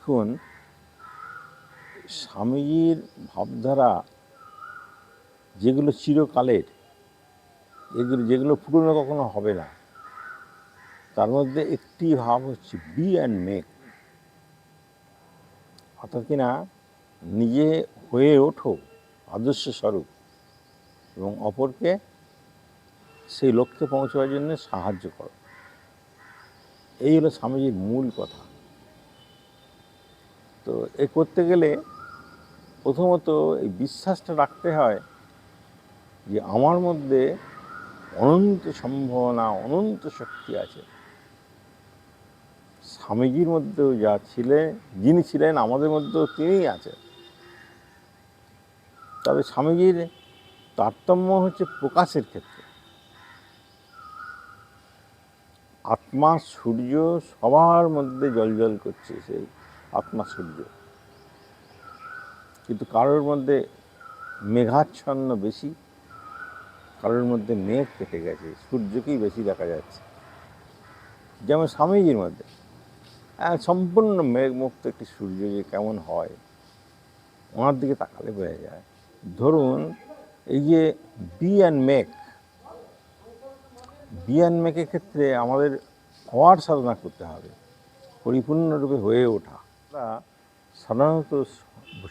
দেখুন, স্বামীজির ভাবধারা যেগুলো চিরকালের, যেগুলো পুরনো কখনো হবে না, তার মধ্যে একটি ভাব হচ্ছে বি অ্যান্ড মেক। অর্থাৎ কিনা নিজে হয়ে ওঠো আদর্শ স্বরূপ এবং অপরকে সেই লক্ষ্যে পৌঁছাবার জন্য সাহায্য করো। এই হলো স্বামীজির মূল কথা। তো এ করতে গেলে প্রথমত এই বিশ্বাসটা রাখতে হয় যে আমার মধ্যে অনন্ত সম্ভাবনা, অনন্ত শক্তি আছে। স্বামীজির মধ্যেও যা যিনি ছিলেন আমাদের মধ্যেও তিনিই আছেন। তবে স্বামীজির তারতম্য হচ্ছে প্রকাশের ক্ষেত্রে। আত্মা সূর্য সবার মধ্যে জ্বলজ্বল করছে, সেই আত্মা সূর্য, কিন্তু কারোর মধ্যে মেঘাচ্ছন্ন বেশি, কারোর মধ্যে মেঘ কেটে গেছে, সূর্যকেই বেশি দেখা যাচ্ছে। যেমন স্বামীজির মধ্যে সম্পূর্ণ মেঘমুক্ত একটি সূর্য যে কেমন হয়, ওনার দিকে তাকালে বোঝা যায়। ধরুন এই যে বি অ্যান্ড মেকের ক্ষেত্রে আমাদের হওয়ার সাধনা করতে হবে, পরিপূর্ণরূপে হয়ে ওঠা। সাধারণত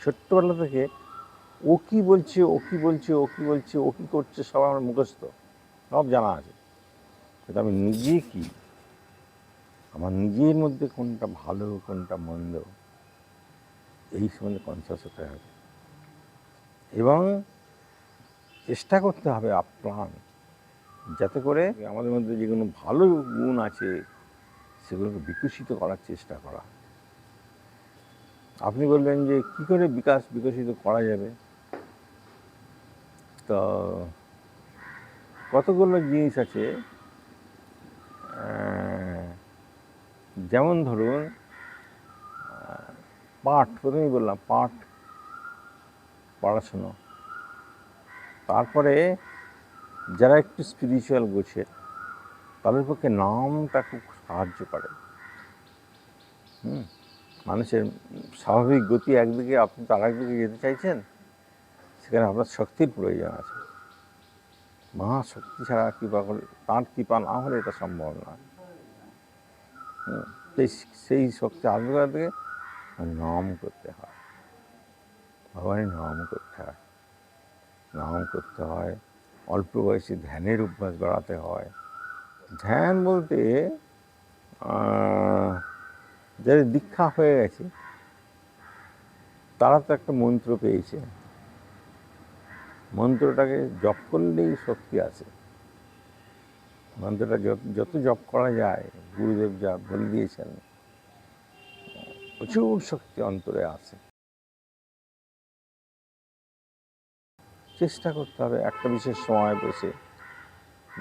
ছোট্টবেলা থেকে ও কী বলছে, ও কী বলছে, ও কী বলছে, ও কী করছে, সব আমার মুখস্থ, সব জানা আছে। কিন্তু আমি নিজে কি, আমার নিজের মধ্যে কোনটা ভালো কোনটা মন্দ, এই সম্বন্ধে কনসাস হতে হবে এবং চেষ্টা করতে হবে আপ্রাণ, যাতে করে আমাদের মধ্যে যেগুলো ভালো গুণ আছে সেগুলোকে বিকশিত করার চেষ্টা করা। আপনি বলবেন যে কী করে বিকশিত করা যাবে? তো কতগুলো জিনিস আছে। যেমন ধরুন পাঠ, প্রথমেই বললাম পাঠ, পড়াশুনো। তারপরে যারা একটু স্পিরিচুয়াল গোছে তাদের পক্ষে নামটা খুব সাহায্য করে। মানুষের স্বাভাবিক গতি একদিকে, আপনি তার একদিকে যেতে চাইছেন, সেখানে আপনার শক্তির প্রয়োজন আছে। মহাশক্তি ছাড়া কৃপা করে, তাঁর কৃপা না হলে এটা সম্ভব নয়। সেই শক্তি আসবে থেকে নাম করতে হয়, ভগবানের নাম করতে হয়, অল্প বয়সে ধ্যানের অভ্যাস বাড়াতে হয়। ধ্যান বলতে যাদের দীক্ষা হয়ে গেছে তারা তো একটা মন্ত্র পেয়েছে, মন্ত্রটাকে জপ করলেই শক্তি আছে। মন্ত্রটা যত জপ করা যায়, গুরুদেব যা বলে দিয়েছেন, প্রচুর শক্তি অন্তরে আছে। চেষ্টা করতে হবে একটা বিশেষ সময় বসে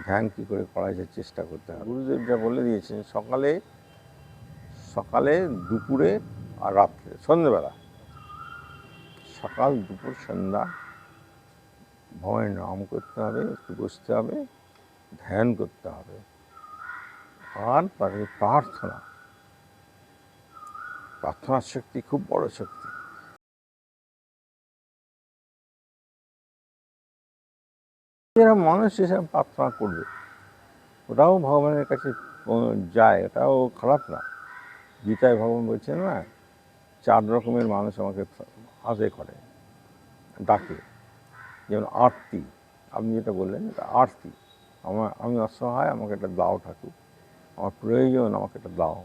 ধ্যান কী করে করা যায় চেষ্টা করতে হবে। গুরুদেব যা বলে দিয়েছেন, সকালে দুপুরে আর রাত্রে, সন্ধ্যেবেলা, সকাল দুপুর সন্ধ্যা ভগবানের নাম করতে হবে, একটু বসতে হবে, ধ্যান করতে হবে। আর তারপরে প্রার্থনার শক্তি খুব বড় শক্তি। যারা মানুষ এসব প্রার্থনা করবে, ওটাও ভগবানের কাছে যায়, ওটাও খারাপ না। গীতায় ভগবান বলছেন না, 4 রকমের মানুষ আমাকে করে, ডাকে। যেমন আরতি, আপনি যেটা বললেন, এটা আরতি। আমি অসহায়, আমাকে এটা দাও ঠাকুর, আমার প্রয়োজন, আমাকে এটা দাও।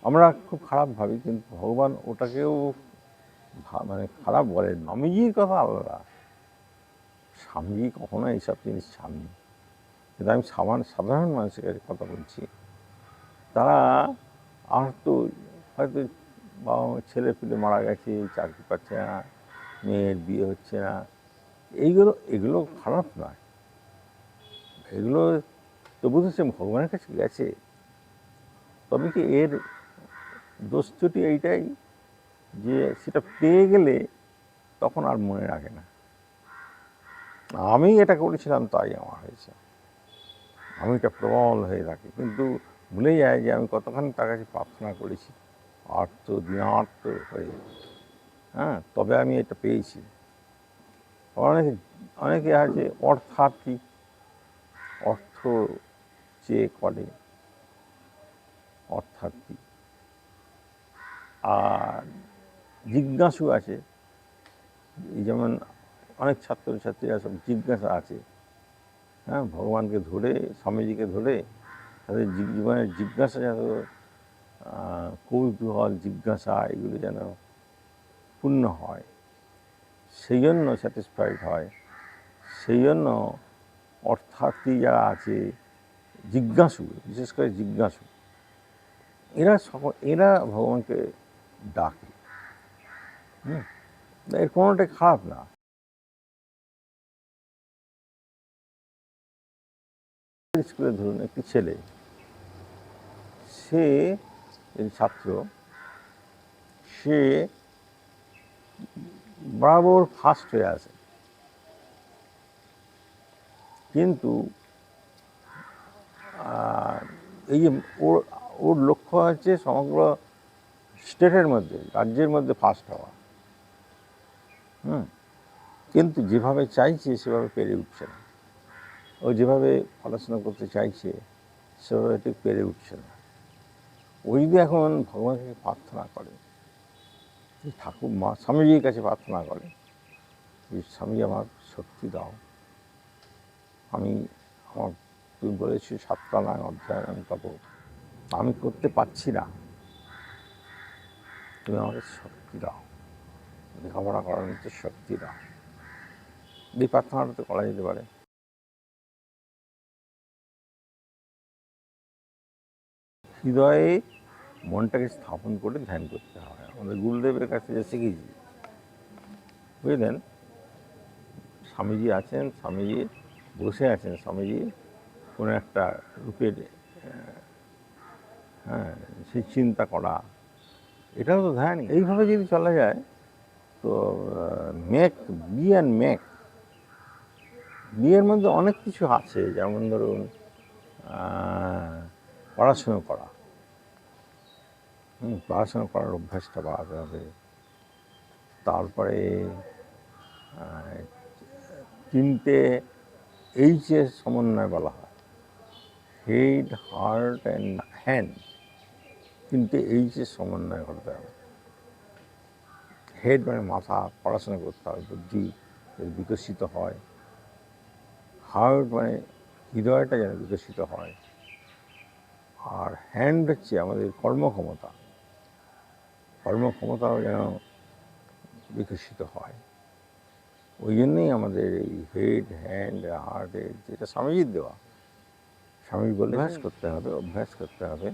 আমরা খুব খারাপ ভাবি, কিন্তু ভগবান ওটাকেও খারাপ বলেন। স্বামীজির কথা আলাদা, স্বামীজি কখনো এইসব জিনিস ছাড়নি। কিন্তু আমি সাধারণ মানুষের কাছে কথা বলছি, তারা আর তো হয়তো বাবা ছেলে পেলে মারা গেছে, চাকরি পাচ্ছে না, মেয়ের বিয়ে হচ্ছে না, এগুলো খারাপ নয়। এগুলো তবু তো সে ভগবানের কাছে গেছে। তবে কি এর দোষটি এইটাই যে সেটা পেয়ে গেলে তখন আর মনে রাখে না, আমি এটা করেছিলাম তাই আমার হয়েছে, আমি এটা প্রবল হয়ে থাকি, কিন্তু ভুলে যায় যে আমি কতখানি তার কাছে প্রার্থনা করেছি, দিনার্ত হয়ে, তবে আমি এটা পেয়েছি। অনেকে অনেকে আছে অর্থার্থী, অর্থ চেয়ে করে, অর্থার্থী। আর জিজ্ঞাসু আছে, যেমন অনেক ছাত্রছাত্রীরা সব জিজ্ঞাসা আছে, ভগবানকে ধরে, স্বামীজিকে ধরে তাদের জীবনের জিজ্ঞাসা যেন, কৌতূহল, জিজ্ঞাসা এগুলো যেন পূর্ণ হয়, সেই জন্য স্যাটিসফাইড হয়, সেই জন্য অর্থার্থী যারা আছে, জিজ্ঞাসু, বিশেষ করে জিজ্ঞাসু, এরা ভগবানকে ডাকে। এর কোনোটাই খারাপ না। স্কুলে ধরুন একটি ছেলে, সে ছাত্র, সে বরাবর ফার্স্ট হয়ে আসে, কিন্তু এই যে ওর লক্ষ্য হচ্ছে সমগ্র স্টেটের মধ্যে, রাজ্যের মধ্যে ফার্স্ট হওয়া, কিন্তু যেভাবে চাইছে সেভাবে পেরে উঠছে না। ও যেভাবে পড়াশোনা করতে চাইছে সেভাবে ঠিক পেরে উঠছে না। ও যদি এখন ভগবানকে প্রার্থনা করে, ঠাকুর মা স্বামীজির কাছে প্রার্থনা করে যে স্বামী আমার শক্তি দাও, আমার তুমি বলেছি 7টা নয় অধ্যয়ন তপ, আমি করতে পারছি না, তুমি আমাকে শক্তি দাও, লেখাপড়া করার মধ্যে শক্তি দাও। এই প্রার্থনাটা তো করা যেতে পারে। হৃদয়ে মনটাকে স্থাপন করে ধ্যান করতে হয়। আমাদের গুরুদেবের কাছে যে শিখেছি, বুঝলেন, স্বামীজি আছেন, স্বামীজি বসে আছেন, স্বামীজি কোনো একটা রূপের, সেই চিন্তা করা, এটাও তো ধ্যান। এইভাবে যদি চলা যায় তো বিয়ের মধ্যে অনেক কিছু আছে, যেমন ধরুন পড়াশুনো করা, পড়াশুনো করার অভ্যাসটা বাড়াতে হবে। তারপরে 3টে এইচের সমন্বয় বলা হয়, হেড, হার্ট অ্যান্ড হ্যান্ড, 3টে এইচের সমন্বয় করতে হবে। হেড মানে মাথা, পড়াশোনা করতে হবে, বুদ্ধি বিকশিত হয়। হার্ট মানে হৃদয়টা যেন বিকশিত হয়। আর হ্যান্ড হচ্ছে আমাদের কর্মক্ষমতাও যেন বিকশিত হয়। ওই জন্যই আমাদের এই হেড, হ্যান্ড, হার্টের, যেটা স্বামীজির দেওয়া, স্বামী বলে অভ্যাস করতে হবে।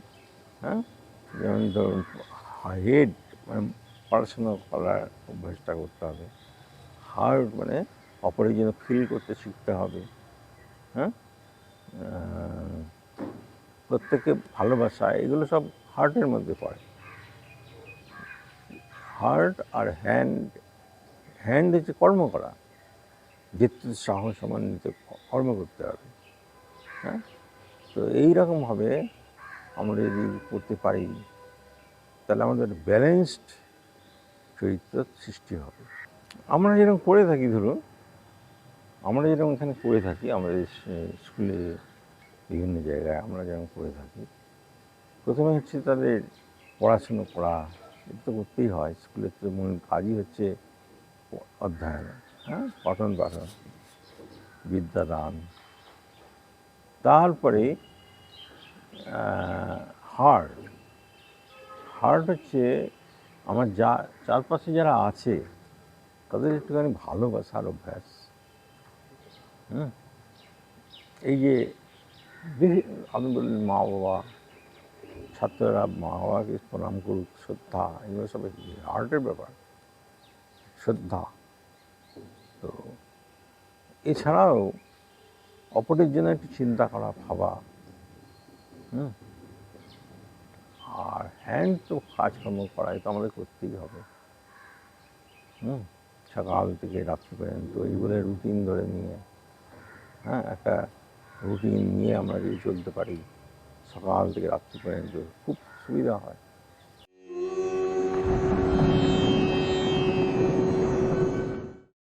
যেমন ধরুন হেড মানে পড়াশুনো করার অভ্যাসটা করতে হবে, হার্ট মানে অপরের জন্য ফিল করতে শিখতে হবে, প্রত্যেককে ভালোবাসা, এগুলো সব হার্টের মধ্যে পড়ে। হার্ট আর হ্যান্ড হচ্ছে কর্ম করা, যেহেতু সাহস সমন্বিত কর্ম করতে হবে। তো এইরকমভাবে আমরা যদি করতে পারি তাহলে আমাদের ব্যালেন্সড চরিত্র সৃষ্টি হবে। আমরা যেরকম করে থাকি, ধরুন আমরা যেরকম এখানে করে থাকি, আমাদের স্কুলে বিভিন্ন জায়গায় আমরা যেরকম করে থাকি, প্রথমে হচ্ছে তাদের পড়াশুনো করা, এটা তো করতেই হয়। স্কুলের তো মূল কাজই হচ্ছে অধ্যয়ন, পঠন পাঠন, বিদ্যাদান। তারপরে হার্ট হচ্ছে আমার চারপাশে যারা আছে তাদের একটুখানি ভালোবাসার অভ্যাস। এই যে আপনি বললেন মা বাবা, ছাত্ররা মা বাবাকে প্রণাম করুক, শ্রদ্ধা, এগুলো সব হার্টের ব্যাপার, শ্রদ্ধা। তো এছাড়াও অপরের জন্য একটু চিন্তা করা, ভাবা। আর হ্যান্ড তো কাজকর্ম করা, এটা আমাদের করতেই হবে। সকাল থেকে রাত্রি পর্যন্ত এই বলে রুটিন ধরে নিয়ে, একটা রুটিন নিয়ে আমরা যদি চলতে পারি সকাল থেকে রাত্রি পর্যন্ত, খুব সুবিধা হয়।